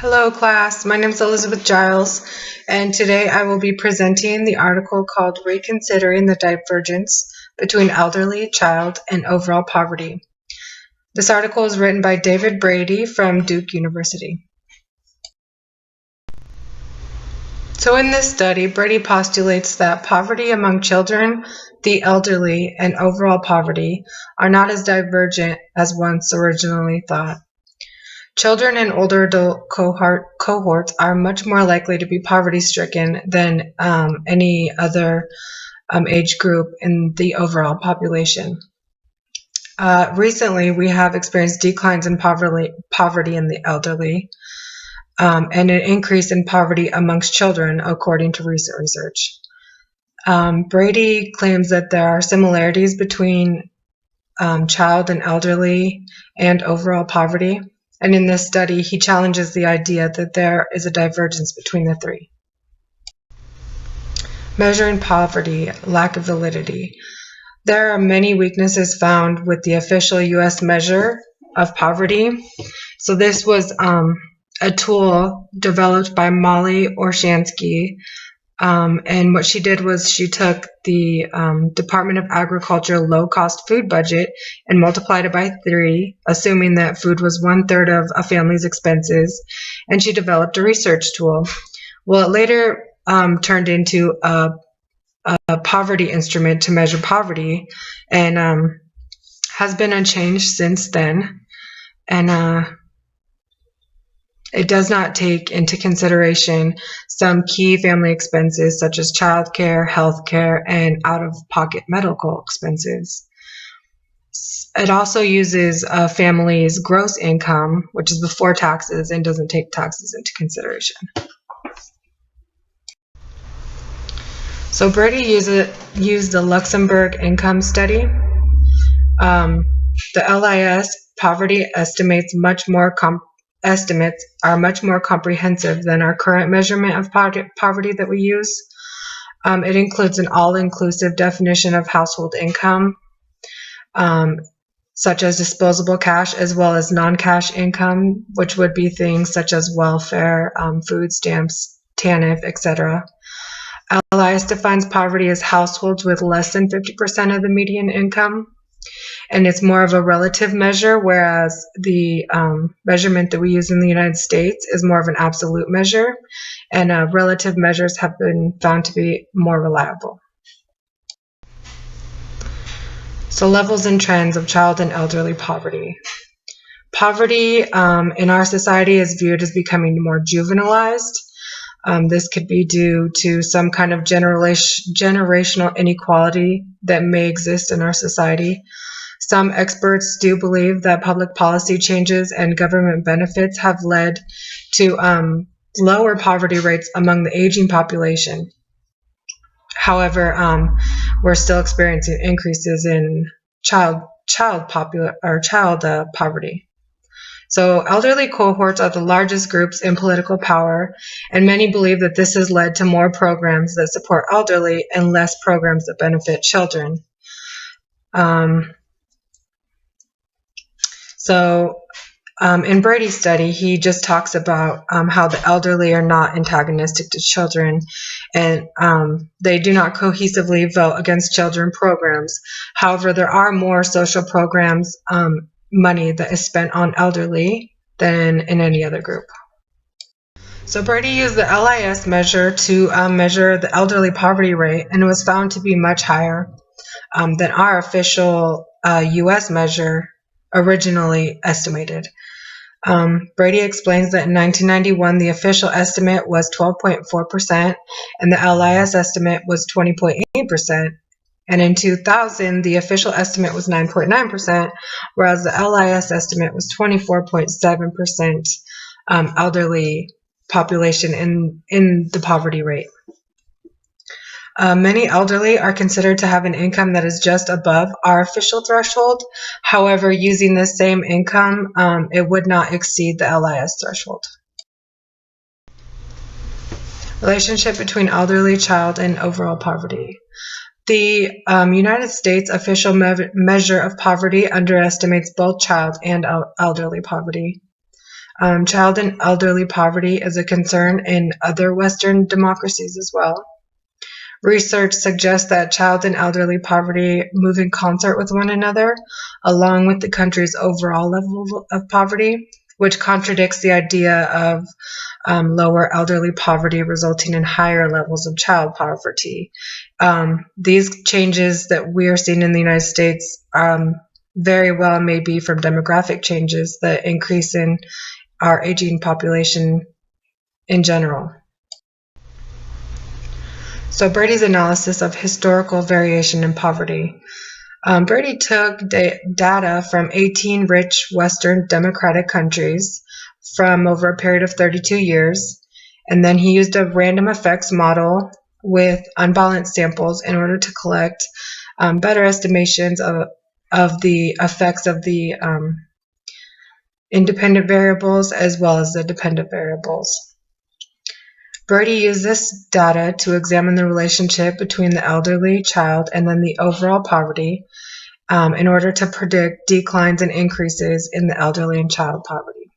Hello class, my name is Elizabeth Giles, and today I will be presenting the article called Reconsidering the Divergence Between Elderly, Child, and Overall Poverty. This article is written by David Brady from Duke University. So in this study, Brady postulates that poverty among children, the elderly, and overall poverty are not as divergent as once originally thought. Children and older adult cohorts are much more likely to be poverty-stricken than any other age group in the overall population. Recently, we have experienced declines in poverty in the elderly and an increase in poverty amongst children, according to recent research. Brady claims that there are similarities between child and elderly and overall poverty. And in this study, he challenges the idea that there is a divergence between the three. Measuring poverty, lack of validity. There are many weaknesses found with the official U.S. measure of poverty. So this was a tool developed by Molly Orshansky. And what she did was she took the Department of Agriculture low-cost food budget and multiplied it by 3, assuming that food was 1/3 of a family's expenses, and she developed a research tool. Well, it later turned into a poverty instrument to measure poverty, and has been unchanged since then. And it does not take into consideration some key family expenses such as childcare, healthcare, and out-of-pocket medical expenses. It also uses a family's gross income, which is before taxes, and doesn't take taxes into consideration. So Brady used the Luxembourg income study. The LIS poverty estimates are much more comprehensive than our current measurement of poverty that we use. It includes an all-inclusive definition of household income, such as disposable cash, as well as non-cash income, which would be things such as welfare, food stamps, TANF, etc. LIS defines poverty as households with less than 50% of the median income. And it's more of a relative measure, whereas the measurement that we use in the United States is more of an absolute measure, and relative measures have been found to be more reliable. So levels and trends of child and elderly poverty. Poverty in our society is viewed as becoming more juvenilized. This could be due to some kind of generational inequality that may exist in our society. Some experts do believe that public policy changes and government benefits have led to lower poverty rates among the aging population. However, we're still experiencing increases in child poverty. So elderly cohorts are the largest groups in political power, and many believe that this has led to more programs that support elderly and less programs that benefit children. In Brady's study, he just talks about how the elderly are not antagonistic to children, and they do not cohesively vote against children programs. However, there are more social programs money that is spent on elderly than in any other group. So Brady used the LIS measure to measure the elderly poverty rate, and it was found to be much higher than our official U.S. measure originally estimated. Brady explains that in 1991, the official estimate was 12.4%, and the LIS estimate was 20.8%. And in 2000, the official estimate was 9.9%, whereas the LIS estimate was 24.7% elderly population in the poverty rate. Many elderly are considered to have an income that is just above our official threshold. However, using the same income, it would not exceed the LIS threshold. Relationship between elderly, child, and overall poverty. The United States official measure of poverty underestimates both child and elderly poverty. Child and elderly poverty is a concern in other Western democracies as well. Research suggests that child and elderly poverty move in concert with one another, along with the country's overall level of poverty, which contradicts the idea of lower elderly poverty resulting in higher levels of child poverty. These changes that we are seeing in the United States very well may be from demographic changes, the increase in our aging population in general. So Brady's analysis of historical variation in poverty. Brady took data from 18 rich Western democratic countries from over a period of 32 years, and then he used a random effects model with unbalanced samples in order to collect better estimations of the effects of the independent variables as well as the dependent variables. Brady used this data to examine the relationship between the elderly child and then the overall poverty in order to predict declines and increases in the elderly and child poverty.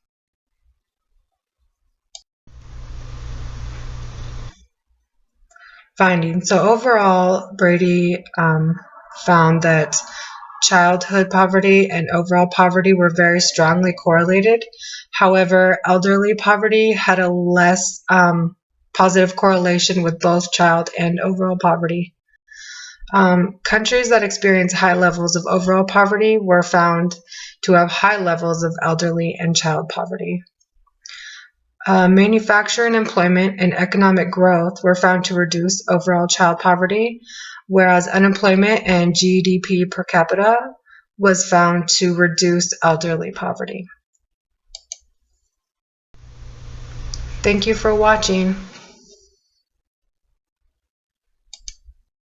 Findings. So overall, Brady found that childhood poverty and overall poverty were very strongly correlated. However, elderly poverty had a less positive correlation with both child and overall poverty. Countries that experience high levels of overall poverty were found to have high levels of elderly and child poverty. Manufacturing employment and economic growth were found to reduce overall child poverty, whereas unemployment and GDP per capita was found to reduce elderly poverty. Thank you for watching.